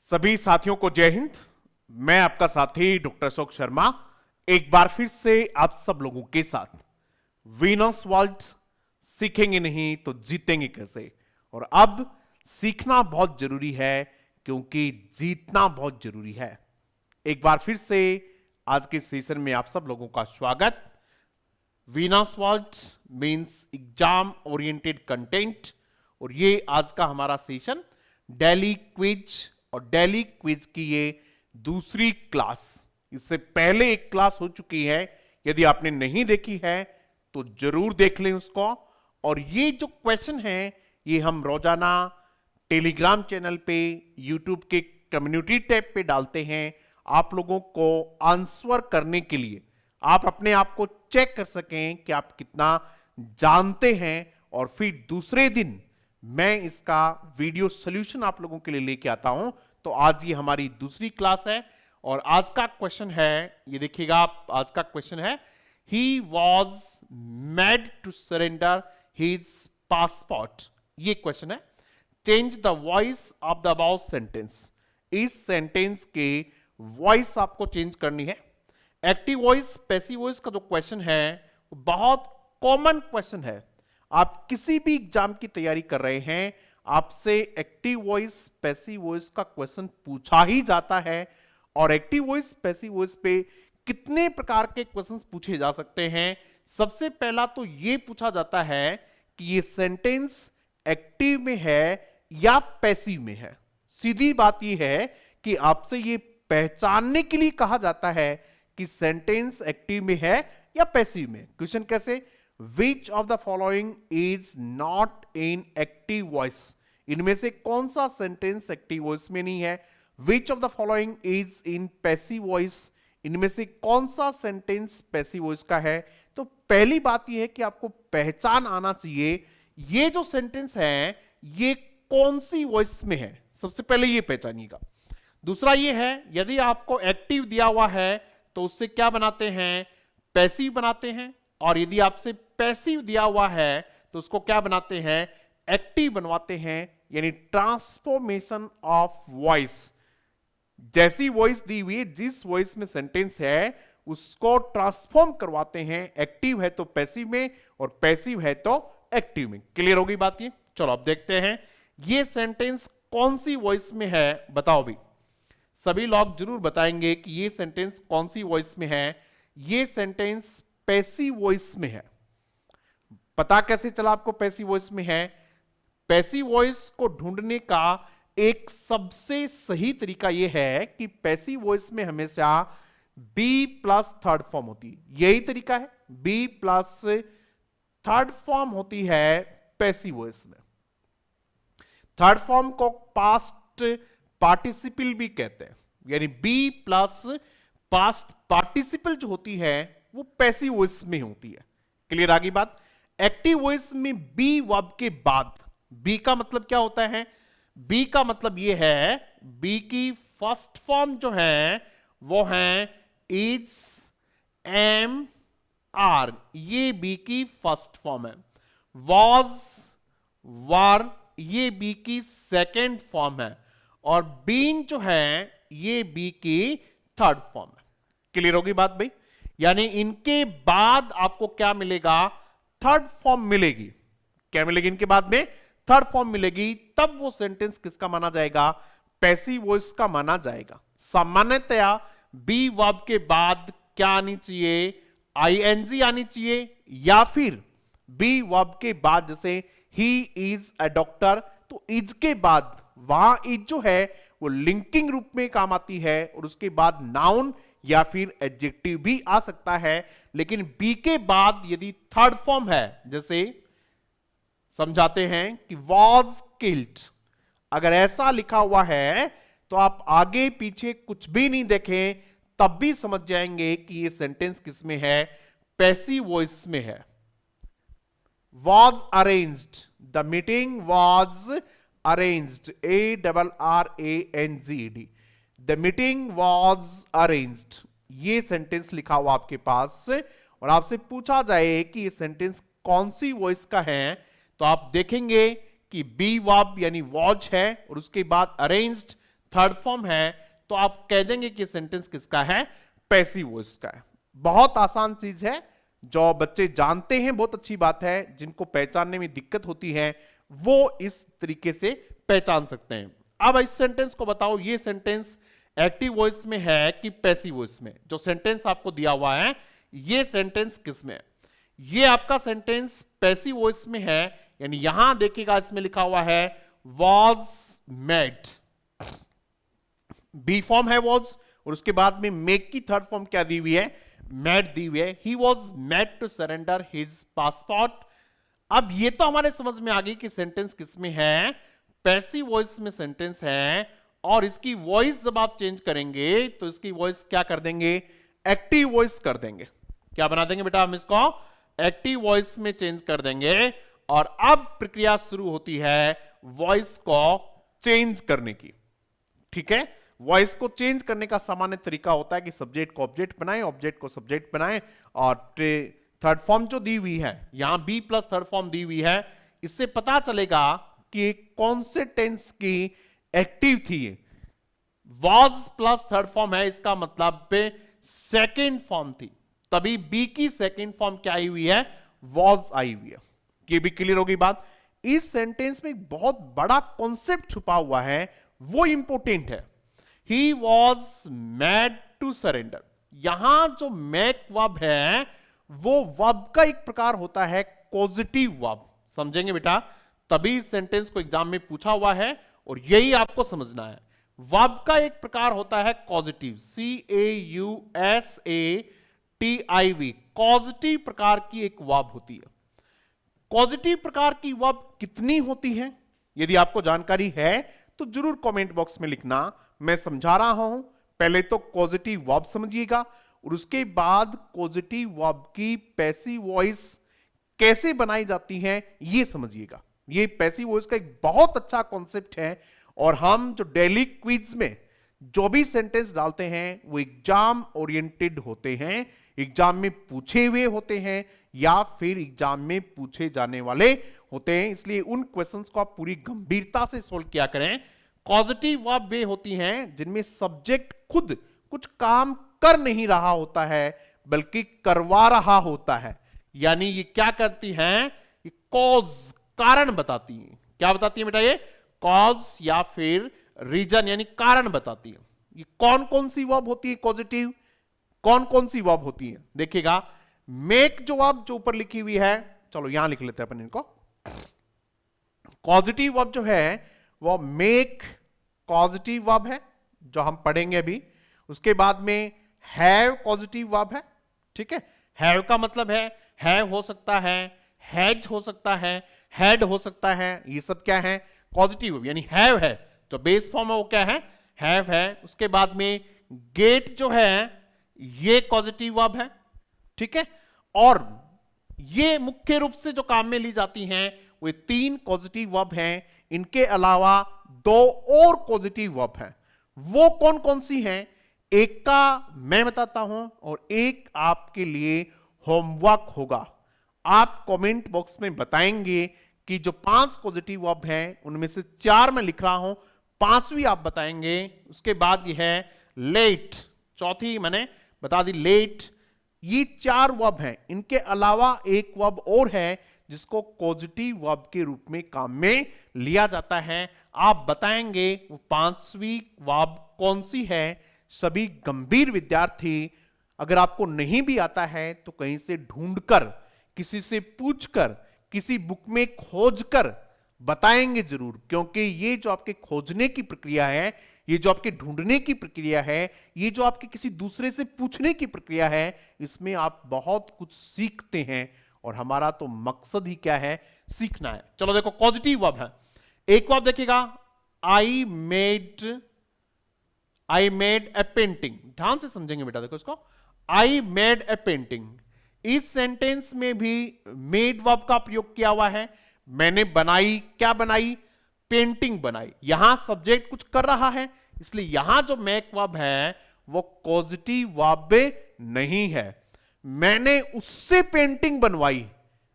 सभी साथियों को जय हिंद। मैं आपका साथी डॉक्टर अशोक शर्मा एक बार फिर से आप सब लोगों के साथ वीनस वर्ल्ड सीखेंगे नहीं तो जीतेंगे कैसे। और अब सीखना बहुत जरूरी है क्योंकि जीतना बहुत जरूरी है। एक बार फिर से आज के सेशन में आप सब लोगों का स्वागत। Venus world means exam oriented content और ये आज का हमारा सेशन डेली क्विज और डेली क्विज की ये दूसरी क्लास। इससे पहले एक क्लास हो चुकी है, यदि आपने नहीं देखी है तो जरूर देख लें उसको। और ये जो क्वेश्चन है ये हम रोजाना टेलीग्राम चैनल पे, यूट्यूब के कम्युनिटी टैब पे डालते हैं आप लोगों को आंसर करने के लिए, आप अपने आप को चेक कर सकें कि आप कितना जानते हैं। और फिर दूसरे दिन मैं इसका वीडियो सॉल्यूशन आप लोगों के लिए लेके आता हूं। तो आज ये हमारी दूसरी क्लास है और आज का क्वेश्चन है, ये देखिएगा आप, आज का क्वेश्चन है he was made to surrender his passport. ये क्वेश्चन है। Change the voice of the above sentence. इस सेंटेंस के वॉइस आपको चेंज करनी है। एक्टिव वॉइस पैसिव वॉइस का जो क्वेश्चन है बहुत कॉमन क्वेश्चन है। आप किसी भी एग्जाम की तैयारी कर रहे हैं, आपसे एक्टिव वॉइस पैसिव वॉइस का क्वेश्चन पूछा ही जाता है। और एक्टिव वॉइस पैसिव वॉइस पे कितने प्रकार के क्वेश्चंस पूछे जा सकते हैं। सबसे पहला तो ये पूछा जाता है कि ये सेंटेंस एक्टिव में है या पैसिव में है। सीधी बात ये है कि आपसे ये पहचानने के लिए कहा जाता है कि सेंटेंस एक्टिव में है या पैसिव में। क्वेश्चन कैसे? Which of the following is not in active voice? इनमें से कौन सा सेंटेंस एक्टिव वॉइस में नहीं है? Which of the following is in passive voice? इनमें से कौन सा सेंटेंस पैसिव वॉइस का है? तो पहली बात यह है कि आपको पहचान आना चाहिए ये जो सेंटेंस है ये कौन सी वॉइस में है। सबसे पहले ये पहचानिएगा। दूसरा ये है, यदि आपको एक्टिव दिया हुआ है तो उससे क्या बनाते हैं? पैसिव बनाते हैं। और यदि आपसे पैसिव दिया हुआ है तो उसको क्या बनाते हैं? एक्टिव बनवाते हैं, यानी ट्रांसफॉर्मेशन ऑफ वॉइस। जैसी वॉइस दी हुई, जिस वॉइस में सेंटेंस है उसको ट्रांसफॉर्म करवाते हैं। एक्टिव है तो पैसिव में और पैसिव है तो एक्टिव में। क्लियर होगी बात ये? चलो अब देखते हैं ये सेंटेंस कौन सी वॉइस में है। बताओ भी, सभी लोग जरूर बताएंगे कि ये सेंटेंस कौन सी वॉइस में है। ये सेंटेंस पैसिव वॉइस में है। पता कैसे चला आपको पैसिव वॉइस में है? पैसिव वॉइस को ढूंढने का एक सबसे सही तरीका यह है कि पैसिव वॉइस में हमेशा बी प्लस थर्ड फॉर्म होती है। यही तरीका है, बी प्लस थर्ड फॉर्म होती है पैसिव वॉइस में। थर्ड फॉर्म को पास्ट पार्टिसिपल भी कहते हैं, यानी बी प्लस पास्ट पार्टिसिपल जो होती है वो पैसिव वॉइस में होती है। क्लियर आगे बात? एक्टिव वॉइस में बी वर्ब के बाद, बी का मतलब क्या होता है? बी का मतलब ये है, बी की फर्स्ट फॉर्म जो है वो है इज, एम, आर। ये बी की फर्स्ट फॉर्म है। वॉज, वर, ये बी की सेकेंड फॉर्म है। और बीन जो है ये बी की थर्ड फॉर्म है। क्लियर होगी बात भाई? यानी इनके बाद आपको क्या मिलेगा? थर्ड फॉर्म मिलेगी। क्या मिलेगी इनके बाद में? थर्ड फॉर्म मिलेगी। तब वो सेंटेंस किसका माना जाएगा? पैसिव वॉइस का माना जाएगा। सामान्यतया बी वर्ब के बाद क्या आनी चाहिए? आईएनजी आनी चाहिए, या फिर बी वर्ब के बाद जैसे ही इज अ डॉक्टर, तो इज के बाद वहां इज जो है वो लिंकिंग रूप में काम आती है और उसके बाद नाउन या फिर एडजेक्टिव भी आ सकता है। लेकिन बी के बाद यदि थर्ड फॉर्म है, जैसे समझाते हैं कि वॉज किल्ड, अगर ऐसा लिखा हुआ है तो आप आगे पीछे कुछ भी नहीं देखें तब भी समझ जाएंगे कि ये सेंटेंस किसमें है? पैसिव वॉइस में है। Was arranged, the meeting was arranged, ARRANGED, the meeting was arranged. ये सेंटेंस लिखा हुआ आपके पास और आपसे पूछा जाए कि ये सेंटेंस कौन सी वॉइस का है, तो आप देखेंगे कि बी वर्ब यानी वॉज है और उसके बाद अरेंज्ड, थर्ड फॉर्म है तो आप कह देंगे कि सेंटेंस किसका है, पैसिव वॉइस का है। बहुत आसान चीज है, जो बच्चे जानते हैं बहुत अच्छी बात है, जिनको पहचानने में दिक्कत होती है वो इस तरीके से पहचान सकते हैं। अब इस सेंटेंस को बताओ, ये सेंटेंस एक्टिव वॉइस में है कि पैसिव वॉइस में? जो सेंटेंस आपको दिया हुआ है ये सेंटेंस किस में है? ये आपका सेंटेंस पैसिव वॉइस में है, यानी यहां देखिएगा इसमें लिखा हुआ है वॉज मेड, बी फॉर्म है वॉज, और उसके बाद में मेक की थर्ड फॉर्म क्या दी हुई है, मेड दी हुई है। He was made to surrender his passport. अब ये तो हमारे समझ में आ गई कि सेंटेंस किसमें है, पैसिव वॉइस में सेंटेंस है, और इसकी वॉइस जब आप चेंज करेंगे तो इसकी वॉइस क्या कर देंगे, एक्टिव वॉइस कर देंगे। क्या बना देंगे बेटा हम इसको, एक्टिव वॉइस में चेंज कर देंगे। और अब प्रक्रिया शुरू होती है वॉइस को चेंज करने की। ठीक है, वॉइस को चेंज करने का सामान्य तरीका होता है कि सब्जेक्ट को ऑब्जेक्ट बनाएं, ऑब्जेक्ट को सब्जेक्ट बनाएं, और थर्ड फॉर्म जो दी हुई है यहां बी प्लस थर्ड फॉर्म दी हुई है, इससे पता चलेगा कि कौन से टेंस की एक्टिव थी। वॉज प्लस थर्ड फॉर्म है, इसका मतलब पे सेकेंड फॉर्म थी, तभी बी की सेकेंड फॉर्म क्या आई हुई है, वॉज आई हुई है। ये भी क्लियर होगी बात। इस सेंटेंस में एक बहुत बड़ा कॉन्सेप्ट छुपा हुआ है, वो इंपॉर्टेंट है। He was made to surrender, यहां जो मेक वर्ब है वो वर्ब का एक प्रकार होता है पॉजिटिव वर्ब, समझेंगे बेटा, तभी इस सेंटेंस को एग्जाम में पूछा हुआ है और यही आपको समझना है। वर्ब का एक प्रकार होता है पॉजिटिव, CAUSATIV, पॉजिटिव प्रकार की एक वर्ब होती है। पॉजिटिव प्रकार की वर्ब कितनी होती है, यदि आपको जानकारी है तो जरूर कमेंट बॉक्स में लिखना, मैं समझा रहा हूं। पहले तो पॉजिटिव वर्ब समझिएगा और उसके बाद पॉजिटिव वर्ब की पैसिव वॉइस कैसे बनाई जाती है ये समझिएगा। ये पैसिव वॉइस का एक बहुत अच्छा कॉन्सेप्ट है, और हम जो डेली क्विज में जो भी सेंटेंस डालते हैं वो एग्जाम ओरिएंटेड होते हैं, एग्जाम में पूछे हुए होते हैं या फिर एग्जाम में पूछे जाने वाले होते हैं, इसलिए उन क्वेश्चंस को आप पूरी गंभीरता से सोल्व किया करें। पॉजिटिव वर्ब वे होती हैं जिनमें सब्जेक्ट खुद कुछ काम कर नहीं रहा होता है बल्कि करवा रहा होता है, यानी ये क्या करती हैं, ये कॉज, कारण बताती हैं। क्या बताती है बेटा, ये कॉज या फिर रीजन यानी कारण बताती है। ये कौन कौन सी वर्ब होती है पॉजिटिव, कौन कौन सी वर्ब होती है, देखिएगा। मेक जो वर्ब जो ऊपर लिखी हुई है, चलो यहां लिख लेते हैं अपन इनको। पॉजिटिव वर्ब जो है वो मेक पॉजिटिव वर्ब है जो हम पढ़ेंगे अभी। उसके बाद में हैव पॉजिटिव वर्ब है, ठीक है। हैव का मतलब है हैव हो सकता है, हैज हो सकता है, हैड हो सकता है, ये सब क्या है, पॉजिटिव वर्ब, यानी हैव है जो बेस फॉर्म है वो क्या है, हैव है। उसके बाद में गेट जो है ये पॉजिटिव वर्ब है, ठीक है। और ये मुख्य रूप से जो काम में ली जाती हैं वो तीन पॉजिटिव वर्ब हैं, इनके अलावा दो और पॉजिटिव वर्ब हैं। वो कौन कौन सी हैं, एक का मैं बताता हूं और एक आपके लिए होमवर्क होगा। आप कमेंट बॉक्स में बताएंगे कि जो 5 पॉजिटिव वर्ब हैं उनमें से 4 मैं लिख रहा हूं, 5वीं आप बताएंगे। उसके बाद ये है लेट, चौथी मैंने बता दी लेट। ये 4 वर्ब हैं, इनके अलावा एक वर्ब और है जिसको पॉजिटिव वर्ब के रूप में काम में लिया जाता है। आप बताएंगे वो 5वीं वर्ब कौन सी है। सभी गंभीर विद्यार्थी, अगर आपको नहीं भी आता है तो कहीं से ढूंढकर, किसी से पूछकर, किसी बुक में खोजकर बताएंगे जरूर, क्योंकि ये जो आपके खोजने की प्रक्रिया है, ये जो आपके ढूंढने की प्रक्रिया है, ये जो आपके किसी दूसरे से पूछने की प्रक्रिया है, इसमें आप बहुत कुछ सीखते हैं और हमारा तो मकसद ही क्या है, सीखना है। चलो देखो पॉजिटिव वर्ब है, एक वर्ब देखिएगा, आई मेड ए पेंटिंग। ध्यान से समझेंगे बेटा, देखो इसको, आई मेड ए पेंटिंग। इस सेंटेंस में भी मेड वर्ब का प्रयोग किया हुआ है। मैंने बनाई, क्या बनाई, पेंटिंग बनाई। यहां सब्जेक्ट कुछ कर रहा है, इसलिए यहां जो मेक वर्ब है वो पॉजिटिव वर्ब नहीं है। मैंने उससे पेंटिंग बनवाई,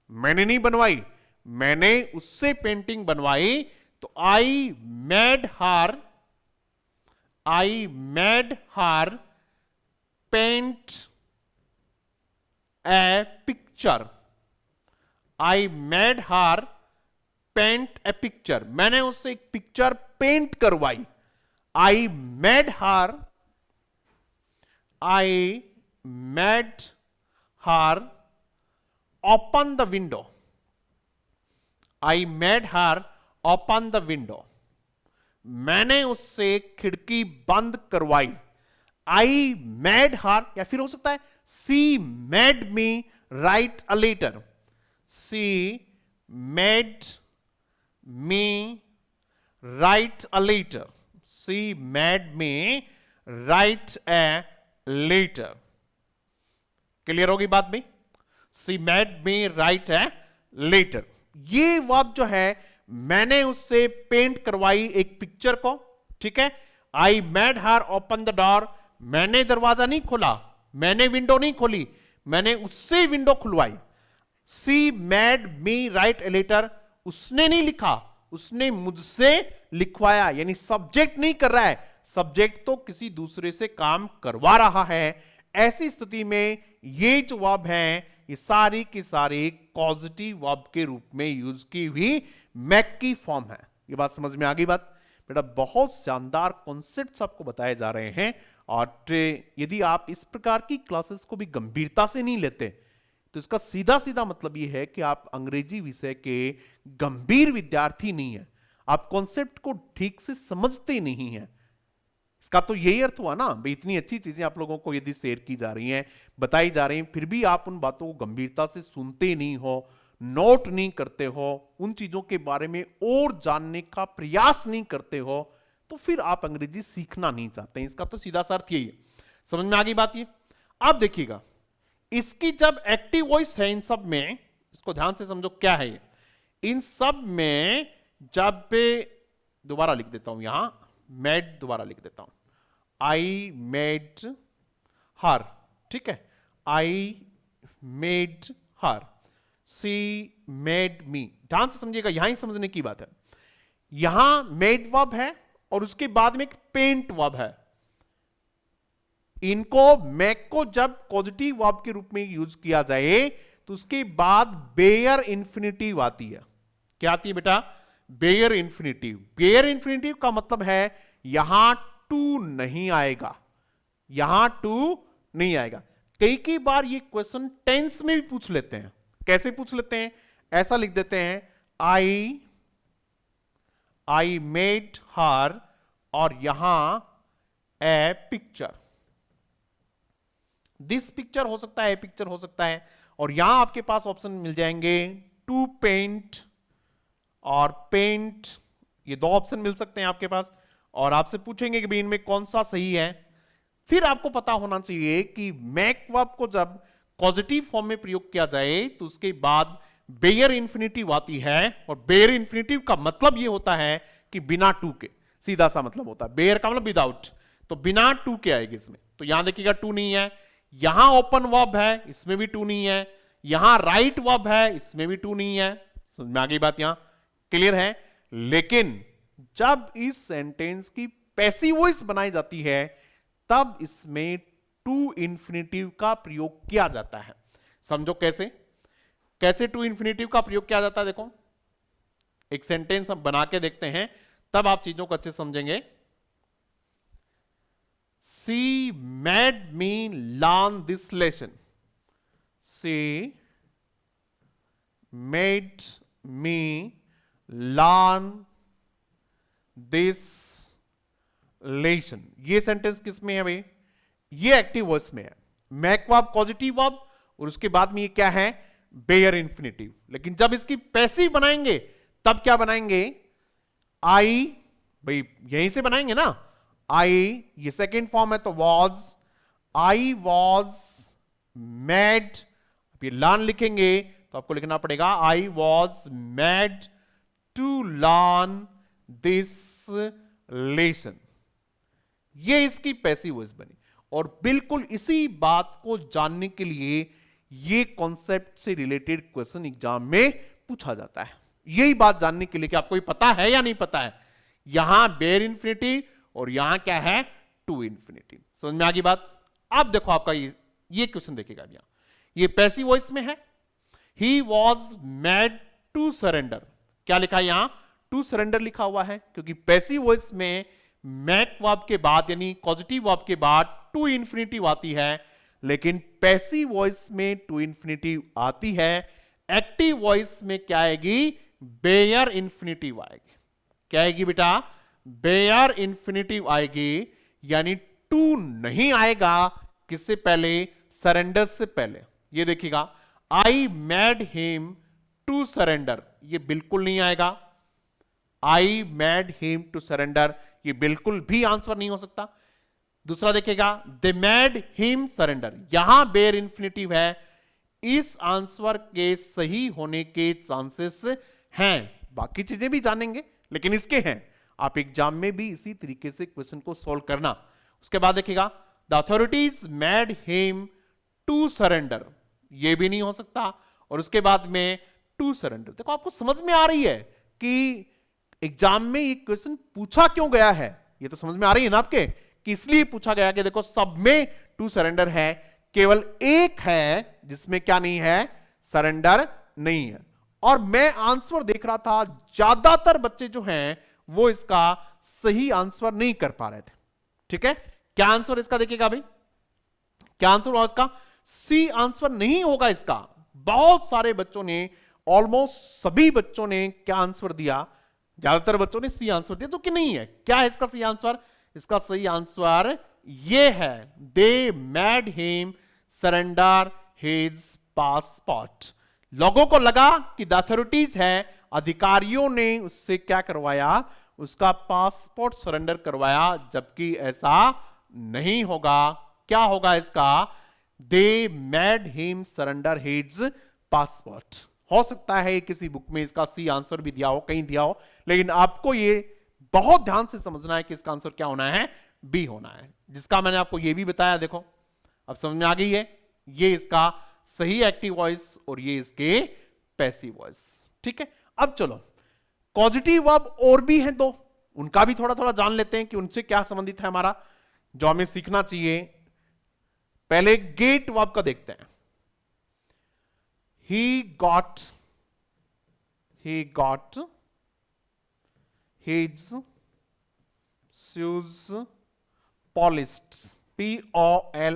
मैंने नहीं बनवाई, मैंने उससे पेंटिंग बनवाई, तो I made her I made her paint a picture. I made her paint a picture, मैंने उससे एक पिक्चर पेंट करवाई। I made her open the window. I made her open the window, मैंने उससे खिड़की बंद करवाई। आई मेड हर, या फिर हो सकता है she made me write a letter. She made me write a letter. She made me write a letter. Clear होगी बात भी? She made me write a letter, ये वर्ब जो है मैंने उससे पेंट करवाई एक पिक्चर को, ठीक है। आई made her open the door, मैंने दरवाजा नहीं खोला, मैंने विंडो नहीं खोली, मैंने उससे विंडो खुलवाई। She made me write a letter, उसने नहीं लिखा, उसने मुझसे लिखवाया, यानी सब्जेक्ट नहीं कर रहा है, सब्जेक्ट तो किसी दूसरे से काम करवा रहा है। ऐसी स्थिति में ये जो वर्ब है ये सारी की सारी कॉजेटिव वर्ब के रूप में यूज की हुई मैक की फॉर्म है। ये बात समझ में आ गई बात? बेटा बहुत शानदार कॉन्सेप्ट्स आपको बताए जा रहे हैं, और यदि आप इस प्रकार की क्लासेस को भी गंभीरता से नहीं लेते तो इसका सीधा सीधा मतलब यह है कि आप अंग्रेजी विषय के गंभीर विद्यार्थी नहीं है, आप कॉन्सेप्ट को ठीक से समझते नहीं है। इसका तो यही अर्थ हुआ ना भाई, इतनी अच्छी चीजें आप लोगों को यदि शेयर की जा रही हैं, बताई जा रही हैं, फिर भी आप उन बातों को गंभीरता से सुनते नहीं हो, नोट नहीं करते हो, उन चीजों के बारे में और जानने का प्रयास नहीं करते हो, तो फिर आप अंग्रेजी सीखना नहीं चाहते हैं। इसका तो सीधा सा अर्थ यही है। समझ में आ गई बात? ये अब देखिएगा, इसकी जब एक्टिव वॉइस है इन सब में, इसको ध्यान से समझो क्या है ये। इन सब में जब पे दोबारा लिख देता हूं, यहां मेड दोबारा लिख देता हूं, आई मेड हर, ठीक है, आई मेड हर, सी मेड मी। ध्यान से समझिएगा, यहां ही समझने की बात है। यहां मेड वर्ब है और उसके बाद में एक पेंट वर्ब है। इनको मैक को जब पॉजिटिव वर्ब के रूप में यूज किया जाए तो उसके बाद बेयर इंफिनिटिव आती है। क्या आती है बेटा? Bear infinitive. बेयर इंफिनिटिव का मतलब है यहां टू नहीं आएगा, यहां टू नहीं आएगा। कई बार ये क्वेश्चन टेंस में भी पूछ लेते हैं। कैसे पूछ लेते हैं? ऐसा लिख देते हैं, आई मेड हर, और यहां ए पिक्चर, दिस पिक्चर हो सकता है, ए पिक्चर हो सकता है, और यहां आपके पास ऑप्शन मिल जाएंगे टू पेंट और पेंट, ये दो ऑप्शन मिल सकते हैं आपके पास, और आपसे पूछेंगे कि भाई इनमें कौन सा सही है। फिर आपको पता होना चाहिए कि मैक वर्ब को जब पॉजिटिव फॉर्म में प्रयोग किया जाए तो उसके बाद बेयर इंफिनिटिव आती है, और बेयर इंफिनिटिव का मतलब यह होता है कि बिना टू के, सीधा सा मतलब होता है। बेयर का मतलब विदाउट, तो बिना टू के आएगी इसमें। तो यहां देखिएगा टू नहीं है, यहां ओपन वर्ब है, इसमें भी टू नहीं है, यहां राइट वर्ब है, इसमें भी टू नहीं है। समझ में आ गई बात? यहां क्लियर है। लेकिन जब इस सेंटेंस की पैसिव वॉइस बनाई जाती है तब इसमें टू इंफिनिटिव का प्रयोग किया जाता है। समझो कैसे, कैसे टू इंफिनिटिव का प्रयोग किया जाता है। देखो एक सेंटेंस हम बना के देखते हैं, तब आप चीजों को अच्छे समझेंगे। She made me learn this lesson. She made me learn this lesson. ये सेंटेंस किस में है भाई? ये एक्टिव वॉइस में है। मैक वर्ब पॉजिटिव वर्ब, और उसके बाद में ये क्या है? Bare infinitive. लेकिन जब इसकी पैसिव बनाएंगे तब क्या बनाएंगे? आई, भाई यहीं से बनाएंगे ना, आई, ये सेकेंड फॉर्म है तो वॉज, आई वॉज मेड। अब ये लर्न लिखेंगे तो आपको लिखना पड़ेगा I was made to learn this lesson. ये इसकी पैसिव वॉइस बनी, और बिल्कुल इसी बात को जानने के लिए ये कॉन्सेप्ट से रिलेटेड क्वेश्चन एग्जाम में पूछा जाता है। यही बात जानने के लिए कि आपको ये पता है या नहीं पता है। यहां बेयर इंफिनिटिव और यहां क्या है टू इंफिनिटी। समझ में आ गई बात। अब देखो आपका ये क्वेश्चन देखिएगा यहां, ये पैसिव वॉइस में है। He was made to surrender, क्या लिखा है यहां टू सरेंडर लिखा हुआ है, क्योंकि पैसिव वॉइस में मैक वर्ब के बाद यानी पॉजिटिव वर्ब के बाद टू इंफिनिटिव आती है, लेकिन पैसिव वॉइस में टू इंफिनिटिव आती है। एक्टिव वॉइस में क्या आएगी बेयर इंफिनिटिव आएगी। क्या आएगी बेटा बेयर इंफिनिटिव आएगी, यानी टू नहीं आएगा किससे पहले सरेंडर से पहले। ये देखिएगा I made him to surrender, ये बिल्कुल नहीं आएगा। I made him to surrender ये बिल्कुल भी आंसर नहीं हो सकता। दूसरा देखिएगा दे मेड हिम सरेंडर, यहां बेयर इंफिनिटिव है, इस आंसर के सही होने के चांसेस हैं। बाकी चीजें भी जानेंगे लेकिन इसके हैं। आप एग्जाम में भी इसी तरीके से क्वेश्चन को सॉल्व करना। उसके बाद देखिएगा the authorities made him to surrender, ये भी नहीं हो सकता। और उसके बाद में टू सरेंडर, देखो आपको समझ में आ रही है कि एग्जाम में ये क्वेश्चन पूछा क्यों गया है। ये तो समझ में आ रही है ना आपके कि इसलिए पूछा गया कि देखो सब में टू सरेंडर है, केवल एक है जिसमें क्या नहीं है सरेंडर नहीं है। और मैं आंसर देख रहा था ज्यादातर बच्चे जो हैं वो इसका सही आंसर नहीं कर पा रहे थे। ठीक है, क्या आंसर इसका देखिएगा भाई, क्या आंसर होगा इसका सी आंसर नहीं होगा इसका। बहुत सारे बच्चों ने ऑलमोस्ट सभी बच्चों ने क्या आंसर दिया, ज्यादातर बच्चों ने सी आंसर दिया, तो कि नहीं है। क्या है इसका सही आंसर, इसका सही आंसर ये है दे made him surrender his passport. लोगों को लगा कि द अथॉरिटीज है, अधिकारियों ने उससे क्या करवाया उसका पासपोर्ट सरेंडर करवाया, जबकि ऐसा नहीं होगा। क्या होगा इसका दे made him surrender his passport. हो सकता है किसी बुक में इसका सी आंसर भी दिया हो, कहीं दिया हो, लेकिन आपको ये बहुत ध्यान से समझना है कि इसका आंसर क्या होना है बी होना है, जिसका मैंने आपको ये भी बताया। देखो अब समझ में आ गई है, ये इसका सही एक्टिव वॉइस और ये इसके पैसिव वॉइस। ठीक है, अब चलो पॉजिटिव वर्ब और भी हैं दो, उनका भी थोड़ा थोड़ा जान लेते हैं कि उनसे क्या संबंधित है हमारा, जो हमें सीखना चाहिए। पहले गेट वर्ब का देखते हैं। he got his shoes polished, P-O-L-I-S-H-E-D,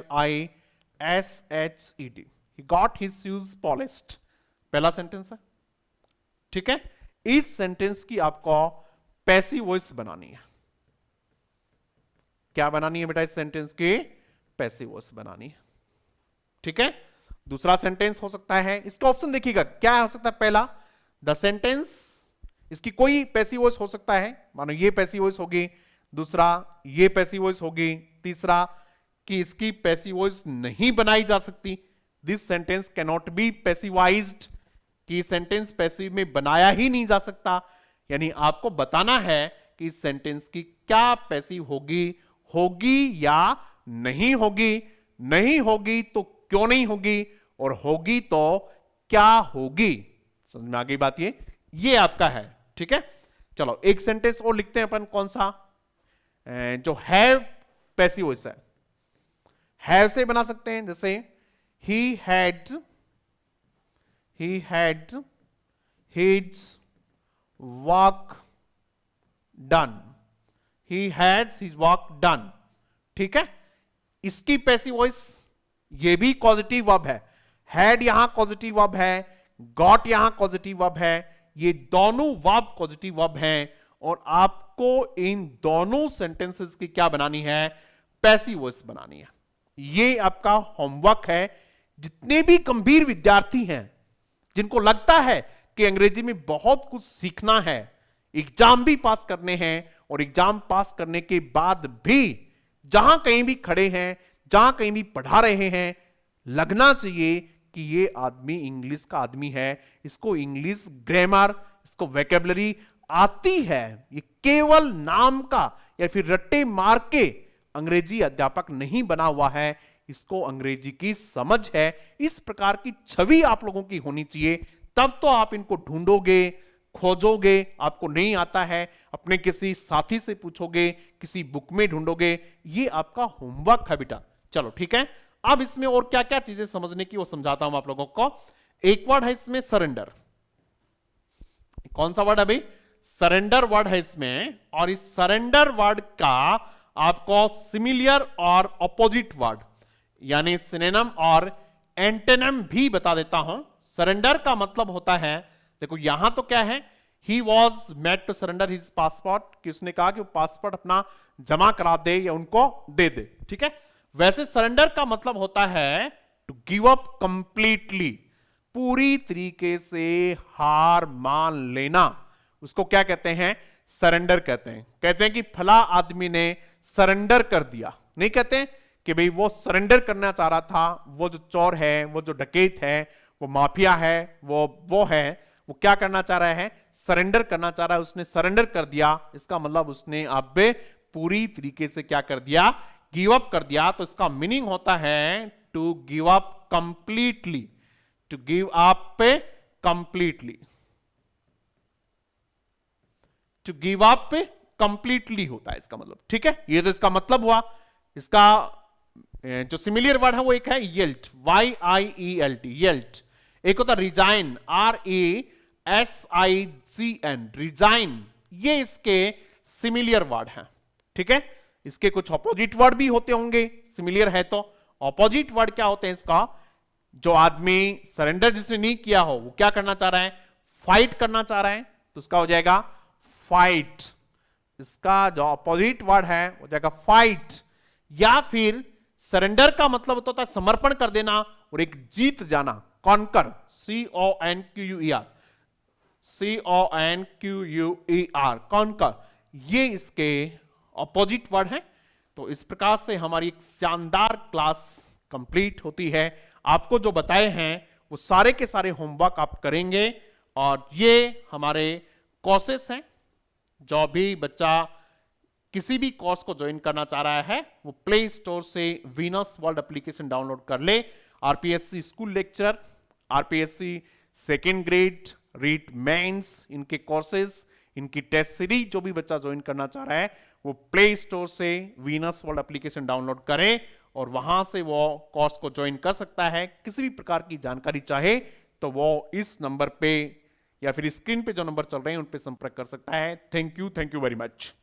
he got his shoes polished, पहला सेंटेंस है। ठीक है, इस सेंटेंस की आपको पैसिव वॉइस बनानी है। क्या बनानी है बेटा, इस सेंटेंस की पैसिव वॉइस बनानी है। ठीक है, दूसरा सेंटेंस हो सकता है, इसका ऑप्शन देखिएगा क्या हो सकता है। पहला द सेंटेंस, इसकी कोई पैसिव वॉइस हो सकता है, मानो ये पैसिव वॉइस होगी, दूसरा ये पैसिव वॉइस होगी, तीसरा कि इसकी पैसिव वॉइस नहीं बनाई जा सकती, this sentence can not be passivised, कि सेंटेंस पैसिव में बनाया ही नहीं जा सकता। यानी आपको बताना है कि इस सेंटेंस की क्या पैसिव होगी, होगी या नहीं होगी, नहीं होगी तो क्यों नहीं होगी, और होगी तो क्या होगी। समझ में आ गई बात, ये आपका है। ठीक है, चलो एक सेंटेंस और लिखते हैं अपन, कौन सा, जो हैव पैसिव वॉइस है, हैव से बना सकते हैं। जैसे he had his work done, he has his work done। ठीक है, इसकी पैसिव वॉइस ये भी पॉजिटिव वर्ब है, हैड यहां पॉजिटिव वर्ब है, गॉट यहां पॉजिटिव वर्ब है, ये दोनों वर्ब पॉजिटिव वर्ब हैं, और आपको इन दोनों सेंटेंसेस की क्या बनानी है, पैसिव वॉइस बनानी है। ये आपका होमवर्क है। जितने भी गंभीर विद्यार्थी हैं जिनको लगता है कि अंग्रेजी में बहुत कुछ सीखना है, एग्जाम भी पास करने हैं, और एग्जाम पास करने के बाद भी जहां कहीं भी खड़े हैं, जहां कहीं भी पढ़ा रहे हैं, लगना चाहिए कि ये आदमी इंग्लिश का आदमी है, इसको इंग्लिश ग्रामर, इसको वोकैबुलरी आती है। ये केवल नाम का या फिर रट्टे मार के अंग्रेजी अध्यापक नहीं बना हुआ है, इसको अंग्रेजी की समझ है। इस प्रकार की छवि आप लोगों की होनी चाहिए, तब तो आप इनको ढूंढोगे, खोजोगे, आपको नहीं आता है, अपने किसी साथी से पूछोगे, किसी बुक में ढूंढोगे, ये आपका होमवर्क है बेटा। चलो ठीक है, अब इसमें और क्या क्या चीजें समझने की वो समझाता हूं आप लोगों को। एक वर्ड है इसमें सरेंडर। कौन सा वर्ड है भाई? सरेंडर वर्ड है इसमें, और इस सरेंडर वर्ड का आपको सिमिलियर और ऑपोजिट वर्ड यानी सिनोनिम और एंटोनिम भी बता देता हूं। सरेंडर का मतलब होता है, देखो यहां तो क्या है, he was made to surrender his passport, कि उसने कहा कि वो पासपोर्ट अपना जमा करा दे या उनको दे दे, ठीक है। वैसे सरेंडर का मतलब होता है टू गिव अप कंप्लीटली, पूरी तरीके से हार मान लेना, उसको क्या कहते हैं? सरेंडर कहते हैं। कहते हैं कि फला आदमी ने सरेंडर कर दिया, नहीं कहते कि भाई वो सरेंडर करना चाह रहा था, वो जो चोर है, वो जो डकैत है, वो माफिया है, वो है, वो क्या करना चाह रहा है? सरेंडर करना चाह रहा है, उसने सरेंडर कर दिया, इसका मतलब उसने अब पूरी तरीके से क्या कर दिया? गिव अप कर दिया। तो इसका मीनिंग होता है to give up completely, to give up completely, to give up completely होता है इसका मतलब, ठीक है। ये तो इसका मतलब हुआ। इसका जो सिमिलियर वर्ड है वो एक है येल्ट, YIELT, येल्ट। एक होता रिजाइन, RASIGN, रिजाइन। ये इसके सिमिलियर वर्ड है, ठीक है। इसके कुछ ऑपोजिट वर्ड भी होते होंगे, सिमिलियर है तो। ऑपोजिट वर्ड क्या होते हैं इसका? जो आदमी सरेंडर जिसने नहीं किया हो, वो क्या करना चाह रहा है? फाइट करना चाह रहा है, तो उसका हो जाएगा फाइट। इसका जो ऑपोजिट वर्ड है हो जाएगा फाइट। या फिर सरेंडर का मतलब होता है समर्पण कर देना और एक जीत जाना, कॉन्कर, CONQUER, CONQUER, कॉन्कर। ये इसके ऑपोजिट वर्ड है। तो इस प्रकार से हमारी एक शानदार क्लास कंप्लीट होती है। आपको जो बताए हैं वो सारे के सारे होमवर्क आप करेंगे, और ये हमारे कोर्सेस हैं। जो भी बच्चा किसी भी कोर्स को ज्वाइन करना चाह रहा है वो प्ले स्टोर से वीनस वर्ल्ड एप्लीकेशन डाउनलोड कर ले। RPSC school lecture, RPSC second grade, REET mains, इनके कोर्सेज, इनकी टेस्ट सीरीज जो भी बच्चा ज्वाइन करना चाह रहा है वो प्ले स्टोर से वीनस वर्ल्ड एप्लीकेशन डाउनलोड करे और वहां से वो कोर्स को ज्वाइन कर सकता है। किसी भी प्रकार की जानकारी चाहे तो वो इस नंबर पे या फिर स्क्रीन पे जो नंबर चल रहे हैं उन पे संपर्क कर सकता है। Thank you very much.